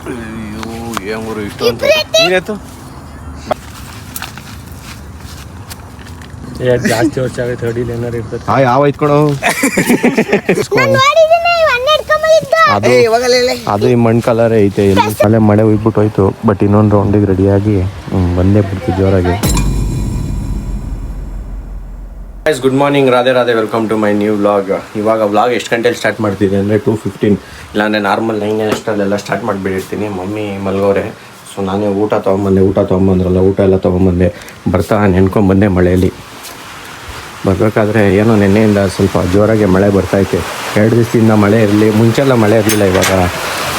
ಅಯ್ಯೋ ಏನ್ ಗುರು ಇಷ್ಟು ಅಂತ ನೀನೇತು ಜಾಸ್ತಿ ವರ್ಷ ಆಗೈತೆ ಹೊಡಿಲಿ ಏನಾರು ಇರ್ತದೆ. ಯಾವ ಐತ್ಕೊಳು ಅದು ಈ ಮಣ್ಣು ಕಲರ್ ಐತೆ ಇಲ್ಲಿ ಅಲ್ಲೇ ಮಳೆ ಹೋಗ್ಬಿಟ್ಟು ಹೋಯ್ತು. ಬಟ್ ಇನ್ನೊಂದು ರೌಂಡಿಗೆ ರೆಡಿಯಾಗಿ ಬಂದೇ ಬಿಡ್ತೀವಿ ಜೋರಾಗಿ. Good morning, Radhe Radhe, welcome to my new vlog. ಇವಾಗ ವ್ಲಾಗ್ ಎಷ್ಟು ಗಂಟೆಲಿ ಸ್ಟಾರ್ಟ್ ಮಾಡ್ತಿದ್ದೆ ಅಂದರೆ 2:15, ಇಲ್ಲಾಂದರೆ ನಾರ್ಮಲ್ 9 ಅಷ್ಟಲ್ಲೆಲ್ಲ ಸ್ಟಾರ್ಟ್ ಮಾಡಿಬಿಟ್ಟಿರ್ತೀನಿ. ಮಮ್ಮಿ ಮಲ್ಗೋರೆ. ಸೊ ನಾನೇ ಊಟ ತೊಗೊಂಬಂದ್ರಲ್ಲ, ಊಟ ಎಲ್ಲ ತೊಗೊಂಬಂದೆ. ಬರ್ತಾ ನೆನ್ಕೊಂಬಂದೆ ಮಳೆಯಲ್ಲಿ. ಬರಬೇಕಾದ್ರೆ ಏನೋ ನೆನ್ನೆಯಿಂದ ಸ್ವಲ್ಪ ಜೋರಾಗಿ ಮಳೆ ಬರ್ತೈತೆ. 2 ದಿವಸದಿಂದ ಮಳೆ ಇರಲಿ, ಮುಂಚೆಲ್ಲ ಮಳೆ ಇರಲಿಲ್ಲ, ಇವಾಗ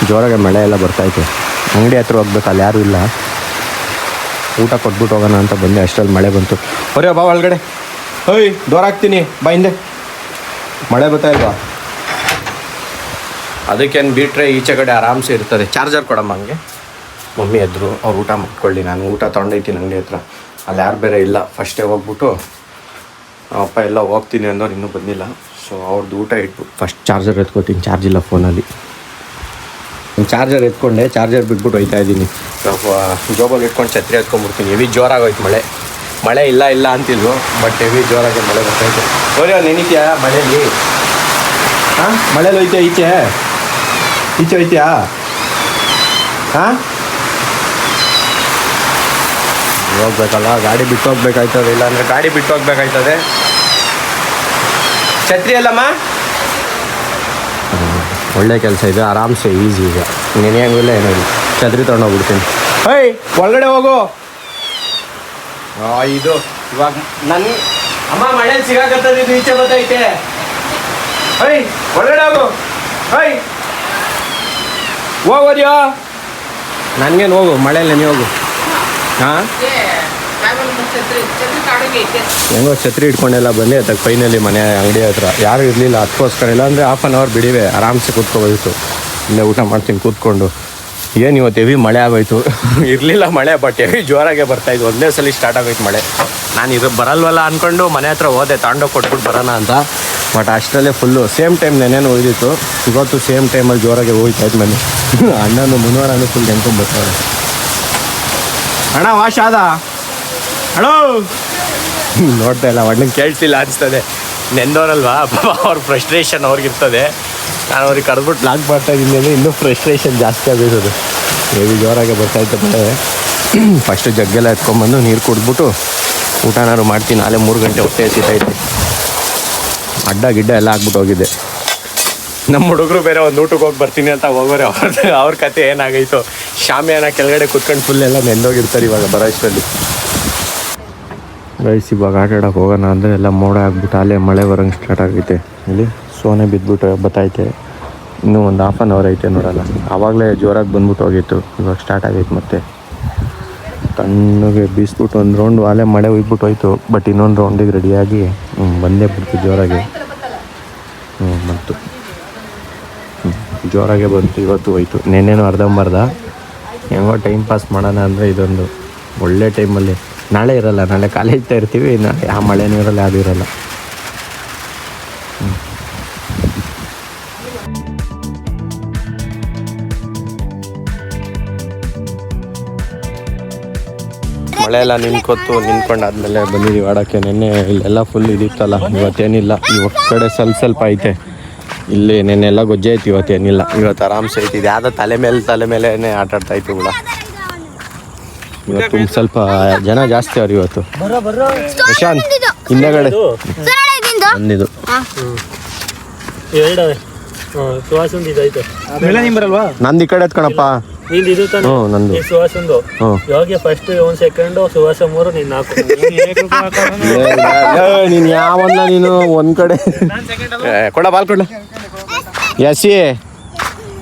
ಜೋರಾಗಿ ಮಳೆ ಎಲ್ಲ ಬರ್ತೈತೆ. ಅಂಗಡಿ ಹತ್ರ ಹೋಗ್ಬೇಕು, ಅಲ್ಲಿ ಯಾರೂ ಇಲ್ಲ. ಊಟ ಕೊಟ್ಬಿಟ್ಟು ಹೋಗೋಣ ಅಂತ ಬಂದೆ, ಅಷ್ಟರಲ್ಲಿ ಮಳೆ ಬಂತು. ಹೊರೆ ಬಾ ಒಳಗಡೆ, ಹೋಯ್ ಡೋರ್ ಹಾಕ್ತೀನಿ ಬಾ ಹಿಂದೆ. ಮಳೆ ಬರ್ತಾ ಇಲ್ವಾ? ಅದಕ್ಕೇನು ಬಿಟ್ರೆ ಈಚೆ ಕಡೆ ಆರಾಮ್ಸೆ ಇರ್ತದೆ. ಚಾರ್ಜರ್ ಕೊಡಮ್ಮ ಹಂಗೆ. ಮಮ್ಮಿ ಎದ್ರು, ಅವ್ರು ಊಟ ಮಾಡ್ಕೊಳ್ಳಿ, ನಾನು ಊಟ ತೊಗೊಂಡೈತೀನಿ ಅಂಗಡಿ ಹತ್ರ. ಅಲ್ಲಿ ಯಾರು ಬೇರೆ ಇಲ್ಲ. ಫಸ್ಟೇ ಹೋಗ್ಬಿಟ್ಟು ಅಪ್ಪ ಎಲ್ಲ ಹೋಗ್ತೀನಿ ಅನ್ನೋರು ಇನ್ನೂ ಬಂದಿಲ್ಲ. ಸೊ ಅವ್ರದ್ದು ಊಟ ಇಟ್ಟು ಫಸ್ಟ್ ಚಾರ್ಜರ್ ಎತ್ಕೋತೀನಿ. ಚಾರ್ಜ್ ಇಲ್ಲ ಫೋನಲ್ಲಿ. ಚಾರ್ಜರ್ ಎತ್ಕೊಂಡೆ, ಚಾರ್ಜರ್ ಬಿಟ್ಬಿಟ್ಟು ಹೋಗ್ತಾ ಇದ್ದೀನಿ. ಜೋಬಲ್ಲಿ ಇಟ್ಕೊಂಡು ಛತ್ರಿ ಎತ್ಕೊಂಡ್ಬಿಡ್ತೀನಿ. ಹೆವಿ ಜೋರಾಗೋಯ್ತು ಮಳೆ. ಮಳೆ ಇಲ್ಲ ಅಂತಿಲ್ವು, ಬಟ್ ಹೆವಿ ಜೋರಾಗಿ ಮಳೆ ಬರ್ತಾಯಿತ್ತು. ಹೋರಿ ನೆನಿತೀಯಾ ಮಳೇಲಿ? ಹಾಂ, ಮಳೇಲಿ ಹೋಯ್ತೀಯ? ಈಚೆ ಹೋಯ್ತೀಯಾ? ಹಾಂ, ಹೋಗ್ಬೇಕಲ್ಲ, ಗಾಡಿ ಬಿಟ್ಟು ಹೋಗ್ಬೇಕಾಯ್ತದೆ. ಇಲ್ಲಾಂದರೆ ಗಾಡಿ ಬಿಟ್ಟು ಹೋಗ್ಬೇಕಾಯ್ತದೆ. ಛತ್ರಿ ಅಲ್ಲಮ್ಮ, ಒಳ್ಳೆ ಕೆಲಸ ಇದೆ, ಆರಾಮ್ಸೆ ಈಸಿ. ಈಗ ನೆನೆಯಂಗಿಲ್ಲ ಏನಿಲ್ಲ, ಛತ್ರಿ ತೊಗೊಂಡೋಗ್ಬಿಡ್ತೀನಿ. ಹೇಯ್ ಒಳಗಡೆ ಹೋಗು. ಇದು ಇವಾಗ ನನ್ನ ಅಮ್ಮ ಮಳೇಲಿ ಸಿಗಾಕತ್ತದ, ಇದು ಈಚೆ ಬರ್ತೈತೆ. ಹೇಯ್ ಒಳಗಡೆ ಹೋಗು. ಹೇಯ್ ಹೋಗೋದ್ಯೋ, ನನಗೇನು ಹೋಗು, ಮಳೇಲಿ ನೀ ಹೋಗು. ಹಾಂ, ಹೆಂಗೋ ಛತ್ರಿ ಇಟ್ಕೊಂಡೆಲ್ಲ ಬಂದೆ. ಅದಕ್ಕೆ ಫೈನಲಿ ಮನೆ ಅಂಗಡಿ ಹತ್ರ ಯಾರೂ ಇರಲಿಲ್ಲ, ಅದಕ್ಕೋಸ್ಕರ. ಇಲ್ಲಾಂದರೆ 1/2 hour ಬಿಡಿವೆ, ಆರಾಮ್ಸೆ ಕೂತ್ಕೋಬೋದಿತ್ತು. ಇಲ್ಲೇ ಊಟ ಮಾಡ್ತೀನಿ ಕೂತ್ಕೊಂಡು. ಏನು ಇವತ್ತು ಹೆವಿ ಮಳೆ ಆಗೋಯ್ತು. ಇರಲಿಲ್ಲ ಮಳೆ, ಬಟ್ ಹೆವಿ ಜೋರಾಗೆ ಬರ್ತಾಯಿದ್ದು. ಒಂದೇ ಸಲ ಸ್ಟಾರ್ಟ್ ಆಗೋಯ್ತು ಮಳೆ. ನಾನು ಇದು ಬರಲ್ವಲ್ಲ ಅಂದ್ಕೊಂಡು ಮನೆ ಹತ್ರ ಹೋದೆ, ತಗೊಂಡೋಗಿ ಕೊಟ್ಬಿಟ್ಟು ಬರೋಣ ಅಂತ. ಬಟ್ ಅಷ್ಟರಲ್ಲೇ ಫುಲ್ಲು ಸೇಮ್ ಟೈಮ್ ನೆನೇನು ಹೋಯ್ದಿತ್ತು. ಇವತ್ತು ಸೇಮ್ ಟೈಮಲ್ಲಿ ಜೋರಾಗೆ ಹೋಯ್ತಾಯ್ತು ಮನೆ. ಅಣ್ಣನು ಮುನ್ನೂರನ್ನು ಫುಲ್ ನೆನ್ಕೊಂಡ್ಬರ್ತಾರೆ. ಅಣ್ಣ ವಾಶ್ ಆದ ಅಣ್ಣೋ ನೋಡ್ತಾ ಇಲ್ಲ, ಅಣ್ಣಂಗೆ ಕೇಳ್ತಿಲ್ಲ ಅನಿಸ್ತದೆ. ನೆಂದೋರಲ್ವಾ ಅವ್ರ ಫ್ರಸ್ಟ್ರೇಷನ್ ಅವ್ರಿಗಿರ್ತದೆ. ನಾನು ಅವ್ರಿಗೆ ಕರೆದ್ಬಿಟ್ಟು ಲಾಕ್ ಮಾಡ್ತಾಯಿದ್ದೀನಿ ಅಂದರೆ ಇನ್ನೂ ಫ್ರಸ್ಟ್ರೇಷನ್ ಜಾಸ್ತಿ ಆಗೋಯ್ತದೆ. ಹೆವಿ ಜೋರಾಗೆ ಬರ್ತಾಯಿತ್ತು ಮಳೆ. ಫಸ್ಟು ಜಗ್ಗೆಲ್ಲ ಎತ್ಕೊಂಡ್ಬಂದು ನೀರು ಕುಡಿದ್ಬಿಟ್ಟು ಊಟನಾರು ಮಾಡ್ತೀನಿ. ನಾಳೆ 3 ಗಂಟೆ ಹೊಟ್ಟೆ ಹಸಿತೈತೆ. ಅಡ್ಡ ಗಿಡ್ಡ ಎಲ್ಲ ಹಾಕ್ಬಿಟ್ಟು ಹೋಗಿದ್ದೆ. ನಮ್ಮ ಹುಡುಗರು ಬೇರೆ ಒಂದು ಊಟಕ್ಕೆ ಹೋಗಿ ಬರ್ತೀನಿ ಅಂತ ಹೋಗೋರೆ. ಅವ್ರ ಕತೆ ಏನಾಗೈತೋ. ಶಾಮಿಯಾನ ಕೆಳಗಡೆ ಕುತ್ಕೊಂಡು ಫುಲ್ ಎಲ್ಲ ನೆಂದೋಗಿರ್ತಾರೆ ಇವಾಗ ಬರೋ ಇಷ್ಟರಲ್ಲಿ. ಗೈಸ್ ಇವಾಗ ಆಟ ಆಡೋಕೆ ಹೋಗೋಣ ಅಂದರೆ ಎಲ್ಲ ಮೋಡ ಆಗ್ಬಿಟ್ಟು ಅಲ್ಲೇ ಮಳೆ ಬರೋಂಗೆ ಸ್ಟಾರ್ಟ್ ಆಗೈತೆ. ಇಲ್ಲಿ ಸೋನೆ ಬಿದ್ದುಬಿಟ್ಟು ಬತ್ತೈತೆ. ಇನ್ನೂ ಒಂದು 1/2 hour ಐತೆ ನೋಡೋಲ್ಲ. ಆವಾಗಲೇ ಜೋರಾಗಿ ಬಂದ್ಬಿಟ್ಟು ಹೋಗಿತ್ತು, ಇವಾಗ ಸ್ಟಾರ್ಟ್ ಆಗೈತೆ ಮತ್ತೆ. ತಣ್ಣಗೆ ಬೀಸ್ಬಿಟ್ಟು ಒಂದು ರೌಂಡ್ ಅಲ್ಲೇ ಮಳೆ ಹೋಗ್ಬಿಟ್ಟು ಹೋಯ್ತು. ಬಟ್ ಇನ್ನೊಂದು ರೌಂಡಿಗೆ ರೆಡಿಯಾಗಿ ಬಂದೇ ಬಿಡ್ತು ಜೋರಾಗಿ. ಮತ್ತು ಜೋರಾಗೆ ಬಂತು. ಇವತ್ತು ಹೋಯ್ತು, ನೆನ್ನೆನೂ ಅರ್ಧಂಬರ್ಧ. ಹೆಂಗೋ ಟೈಮ್ ಪಾಸ್ ಮಾಡೋಣ ಅಂದರೆ ಇದೊಂದು ಒಳ್ಳೆ ಟೈಮಲ್ಲಿ. ನಾಳೆ ಇರಲ್ಲ, ನಾಳೆ ಕಾಲೇಜ್ತಾ ಇರ್ತೀವಿ. ನಾಳೆ ಯಾವ ಮಳೆನೂ ಇರಲ್ಲ, ಯಾವುದೂ ಇರಲ್ಲ. ಮಳೆ ಎಲ್ಲ ನಿಂತ್ಕೊಂಡಾದ್ಮೇಲೆ ಬಂದಿದ್ದೀವಿ ಆಡೋಕ್ಕೆ. ನೆನ್ನೆ ಇಲ್ಲೆಲ್ಲ ಫುಲ್ ಇದಿತ್ತಲ್ಲ, ಇವತ್ತೇನಿಲ್ಲ. ಇವತ್ತು ಕಡೆ ಸ್ವಲ್ಪ ಐತೆ. ಇಲ್ಲಿ ನೆನ್ನೆಲ್ಲ ಗೊಜ್ಜೆ ಐತಿ, ಇವತ್ತೇನಿಲ್ಲ. ಇವತ್ತು ಆರಾಮ್ಸೆ ಐತಿ. ಇದು ಯಾವುದೋ ತಲೆ ಮೇಲೇ ಆಟ ಆಡ್ತಾಯಿತ್ತು ಕೂಡ. ಇವತ್ತು ಸ್ವಲ್ಪ ಜನ ಜಾಸ್ತಿ ಅವ್ರು ಇವತ್ತು. ಪ್ರಶಾಂತ್ ಹಿಂದೆಗಡೆ ಬಂದಿದ್ದು ನಂದು ಈ ಕಡೆ ಎತ್ಕಣಪ್ಪ. ನಂದು ನೀನು ಯಾವಲ್ಲ, ನೀನು ಒಂದ್ ಕಡೆ ಕೊಡ ಬಾಲ್ ಕೊಡ. ಎಸಿ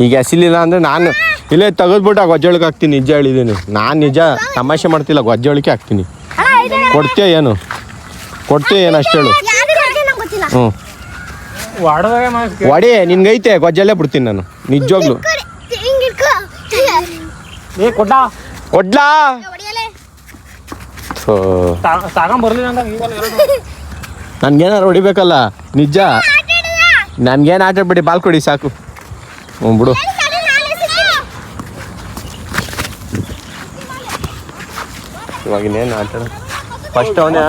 ಈಗ ಎಸಿಲಿಲ್ಲ ಅಂದರೆ ನಾನು ಇಲ್ಲೇ ತೆಗೆದ್ಬಿಟ್ಟು ಗೊಜ್ಜೊಳಗೆ ಹಾಕ್ತೀನಿ. ನಿಜ ಹೇಳಿದ್ದೀನಿ ನಾನು, ನಿಜ ತಮಾಷೆ ಮಾಡ್ತಿಲ್ಲ. ಗೊಜ್ಜೊಳಕ್ಕೆ ಹಾಕ್ತೀನಿ. ಕೊಡ್ತೀಯ ಏನು ಅಷ್ಟು ಹೇಳು. ಹ್ಞೂ ಒಡಿ ನಿನ್ಗೈತೆ, ಗೊಜ್ಜಲ್ಲೇ ಬಿಡ್ತೀನಿ ನಾನು ನಿಜವಾಗ್ಲು. ಕೊಡ್ಲಾ ನನ್ಗೇನಾರು ಹೊಡಿಬೇಕಲ್ಲ, ನಿಜ. ನನ್ಗೇನು ಆಟ ಆಡ್ಬೇಡಿ, ಬಾಲ್ ಕೊಡಿ ಸಾಕು. ಹ್ಞೂ ಬಿಡು. ಇವಾಗ ಇನ್ನೇನು ಆಟ ಫಸ್ಟ್ ಅವನೇ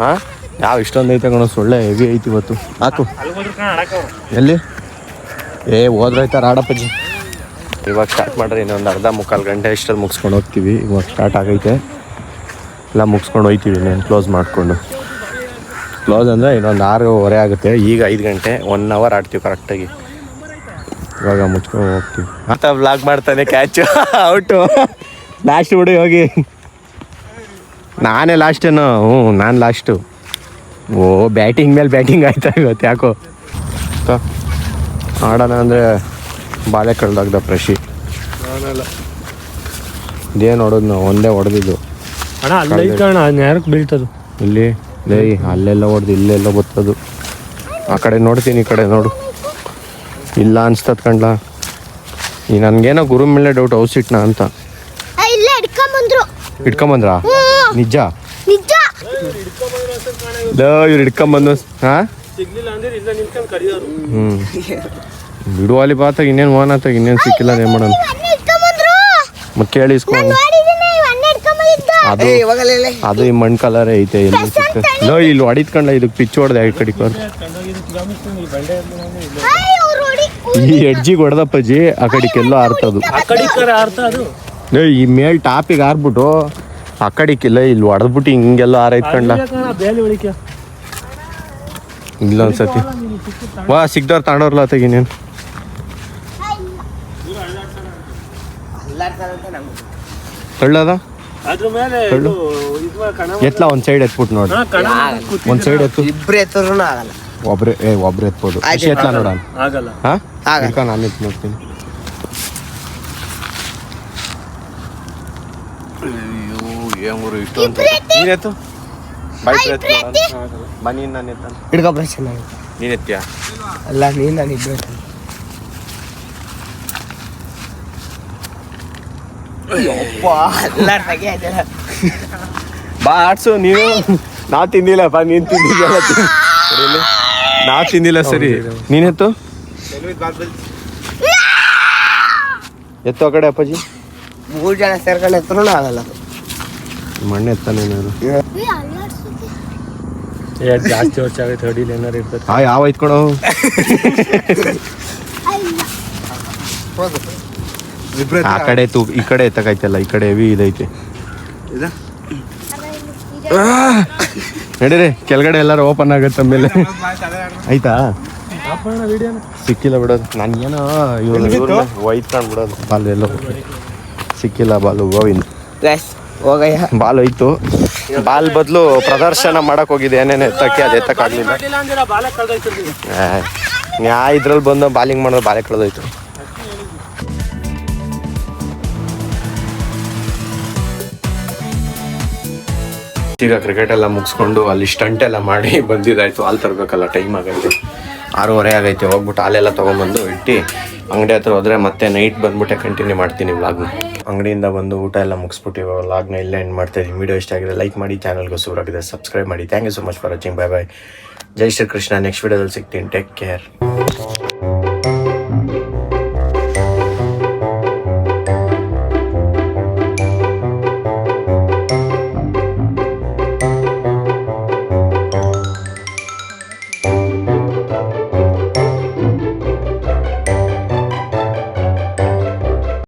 ಹಾಂ ಯಾವ ಇಷ್ಟೊಂದು ಐತೆ ಕಣೋ ಸೊಳ್ಳೆ ಹೆವಿ ಐತಿ ಇವತ್ತು ಹಾಕು ಎಲ್ಲಿ ಹೋದ್ರೈತಾರ ಆಡಪ್ಪಜ್ಜಿ ಇವಾಗ ಸ್ಟಾರ್ಟ್ ಮಾಡ್ರಿ ಇನ್ನೊಂದು ಅರ್ಧ ಮುಕ್ಕಾಲು ಗಂಟೆ ಇಷ್ಟಲ್ಲಿ ಮುಗಿಸ್ಕೊಂಡು ಹೋಗ್ತೀವಿ ಇವಾಗ ಸ್ಟಾರ್ಟ್ ಆಗೈತೆ ಎಲ್ಲ ಮುಗಿಸ್ಕೊಂಡು ಹೋಗ್ತೀವಿ ಇನ್ನೇನು ಕ್ಲೋಸ್ ಮಾಡಿಕೊಂಡು ಕ್ಲೋಸ್ ಅಂದರೆ ಇನ್ನೊಂದು 6:30 ಆಗುತ್ತೆ ಈಗ 5 ಗಂಟೆ 1 ಅವರ್ ಆಡ್ತೀವಿ ಕರೆಕ್ಟಾಗಿ ಇವಾಗ ಮುಚ್ಕೊಂಡು ಹೋಗ್ತೀವಿ ಅಂತ ವ್ಲಾಗ್ ಮಾಡ್ತಾನೆ ಕ್ಯಾಚು ಔಟು ಲಾಸ್ಟ್ ಬಿಡಿ ಹೋಗಿ ನಾನೇ ಲಾಸ್ಟೇನು ನಾನು ಲಾಸ್ಟು ಬ್ಯಾಟಿಂಗ್ ಮೇಲೆ ಬ್ಯಾಟಿಂಗ್ ಆಯ್ತಾ ಇವತ್ತು ಯಾಕೋ ಆಡೋಣ ಅಂದರೆ ಬಾಳೆ ಕಳ್ದಾಗ್ದ ಪ್ರಶಿ ಇದೇನು ಹೊಡೋದು ನಾವು ಒಂದೇ ಹೊಡೆದಿದ್ದು ಅಣ್ಣ ಅಲ್ಲೇ ಕಾಣ ನೇರಕ್ಕೆ ಬೀಳ್ತದು ಇಲ್ಲಿ ಲೇ ಅಲ್ಲೆಲ್ಲ ಹೊಡೆದು ಇಲ್ಲೆಲ್ಲ ಬರ್ತದು ಆ ಕಡೆ ನೋಡ್ತೀನಿ ಈ ಕಡೆ ನೋಡು ಇಲ್ಲ ಅನ್ಸ್ತದ ಕಂಡ್ಲ ಈ ನನಗೇನೋ ಗುರು ಮೇಲೆ ಡೌಟ್ ಔಸಿಟ್ನಾ ಅಂತ ಇಟ್ಕೊಂಬಂದ್ರ ನಿಜ ಇವ್ರು ಹಿಡ್ಕೊಂಬಂದು ಹಾಂ ಬಿಡು ಅಲ್ಲಿ ಬಾತಾಗ ಇನ್ನೇನು ಓನಾತಾಗ ಇನ್ನೇನು ಸಿಕ್ಕಿಲ್ಲ ಏನು ಮಾಡೋಣ ಮತ್ತೆ ಕೇಳಿ ಇಸ್ಕೊಂಡು ಅದು ಈ ಮಣ್ಣು ಕಲರೇ ಐತೆ ಎಲ್ಲಿ ಸಿಗ್ತದೆ ಲೋ ಇಲ್ಲಿ ಹೊಡಿತ್ಕೊಂಡ ಇದಕ್ಕೆ ಪಿಚ್ ಹೊಡೆದೆ ಆ ಕಡೆ ಈ ಎಡ್ಜಿಗೆ ಹೊಡೆದಪ್ಪಜ್ಜಿ ಆ ಕಡೆಗೆಲ್ಲೋ ಆರ್ತದು ಈ ಮೇಲ್ ಟಾಪಿಗೆ ಆರ್ಬಿಟ್ಟು ಆ ಕಡೆಗಿಲ್ಲ ಇಲ್ಲಿ ಹೊಡೆದ್ಬಿಟ್ಟು ಹಿಂಗೆಲ್ಲ ಆರೈತ್ಕೊಂಡ ಇಲ್ಲ ಅನ್ಸತಿ ವಾ ಸಿಗ್ದವ್ರು ತಗೊಂಡವ್ರಲ್ಲ ತೆಗಿನೇನು ತಳ್ಳದ ಎತ್ಲ ಒಂದ್ ಸೈಡ್ ಎತ್ಬಿಟ್ಟು ನೋಡಿ ಒಂದ್ ಸೈಡ್ ಎತ್ತು ಇಬ್ರು ಎತ್ತರೂ ಆಗಲ್ಲ ಒಬ್ರು ಎತ್ಬೋದು ಎತ್ಲ ನೋಡ ನಾನು ಎತ್ ನೋಡ್ತೀನಿ ನೀನೆತ್ತು ಬನ್ನಿ ನಾನು ಎತ್ತ ಹಿಡ್ಕೊಬ್ರೆ ಚೆನ್ನಾಗಿ ನೀನ್ ಎತ್ತೀಯ ಅಲ್ಲ ನೀನು ನಾನು ಇಬ್ರು ಬಾ ಆಡ್ಸು ನೀನು ನಾ ತಿಂದಿಲ್ಲಪ್ಪ ನೀನ್ ತಿಂದಿದ್ದಲ್ಲ ನಾ ತಿಂದಿಲ್ಲ ಸರಿ ನೀನೆತ್ತು ಎತ್ತು ಆ ಕಡೆ ಅಪ್ಪಾಜಿ 3 ಜನ ಸೇರ್ಕೊಂಡು ಎತ್ತರೂ ಆಗಲ್ಲ ಮಣ್ಣು ಎತ್ತಾನೆ ನಾನು ಜಾಸ್ತಿ ವರ್ಷ ಆಗೈತೆ ಹೊಡಿಲಿ ಏನಾರು ಇರ್ತದೆ ಯಾವ ಐತ್ಕೊಳೋ ಆ ಕಡೆ ಈ ಕಡೆ ಎತ್ತಕೈತಲ್ಲ ಈ ಕಡೆ ಹೆವಿ ಇದೈತೆ ನಡೀರಿ ಕೆಳಗಡೆ ಎಲ್ಲಾರು ಓಪನ್ ಆಗತ್ತೆ ಆಮೇಲೆ ಆಯ್ತಾ ಸಿಕ್ಕಿಲ್ಲ ಬಿಡೋದು ನನ್ಗೇನೋ ಇವ್ರು ಒಯ್ತ್ಕೊಂಡು ಬಿಡೋದು ಬಾಲ್ ಎಲ್ಲೋ ಸಿಕ್ಕಿಲ್ಲ ಬಾಲು ಗೋವಿಂದ್ ಹೋಗಯ್ಯ ಬಾಲ್ ಹೋಯ್ತು ಬಾಲ್ ಬದಲು ಪ್ರದರ್ಶನ ಮಾಡಕ್ ಹೋಗಿದೆ ಏನೇನು ಎತ್ತಕ್ಕೆ ಅದು ಎತ್ತಕ್ಕಾಗ್ಲಿಲ್ಲ ಇದ್ರಲ್ಲಿ ಬಂದು ಬಾಲಿಂಗ್ ಮಾಡೋದು ಬಾಲೆ ಕಳೆದೋಯ್ತು ಈಗ ಕ್ರಿಕೆಟ್ ಎಲ್ಲ ಮುಗಿಸ್ಕೊಂಡು ಅಲ್ಲಿ ಸ್ಟಂಟ್ ಎಲ್ಲ ಮಾಡಿ ಬಂದಿದ್ದಾಯ್ತು ಹಾಲು ತರಬೇಕಲ್ಲ ಟೈಮ್ ಆಗೈತೆ 6:30 ಆಗೈತೆ ಹೋಗ್ಬಿಟ್ಟು ಹಾಲೆಲ್ಲ ತೊಗೊಂಬಂದು ಇಟ್ಟು ಅಂಗಡಿ ಹತ್ರ ಹೋದ್ರೆ ಮತ್ತೆ ನೈಟ್ ಬಂದ್ಬಿಟ್ಟೆ ಕಂಟಿನ್ಯೂ ಮಾಡ್ತೀನಿ ವ್ಲಾಗ್ನ ಅಂಗಡಿಯಿಂದ ಬಂದು ಊಟ ಎಲ್ಲ ಮುಗಿಸ್ಬಿಟ್ಟು ವ್ಲಾಗ್ನ ಇಲ್ಲೇ ಎಂಡ್ ಮಾಡ್ತಾ ಇದ್ದೀನಿ ವಿಡಿಯೋ ಇಷ್ಟ ಆಗಿದೆ ಲೈಕ್ ಮಾಡಿ ಚಾನಲ್ಗೆ ಹೊಸಬರಾಗಿದೆ ಸಬ್ಸ್ಕ್ರೈಬ್ ಮಾಡಿ thank you so much for watching bye bye Jai Shri Krishna next ವಿಡಿಯೋದಲ್ಲಿ ಸಿಗ್ತೀನಿ ಟೇಕ್ ಕೇರ್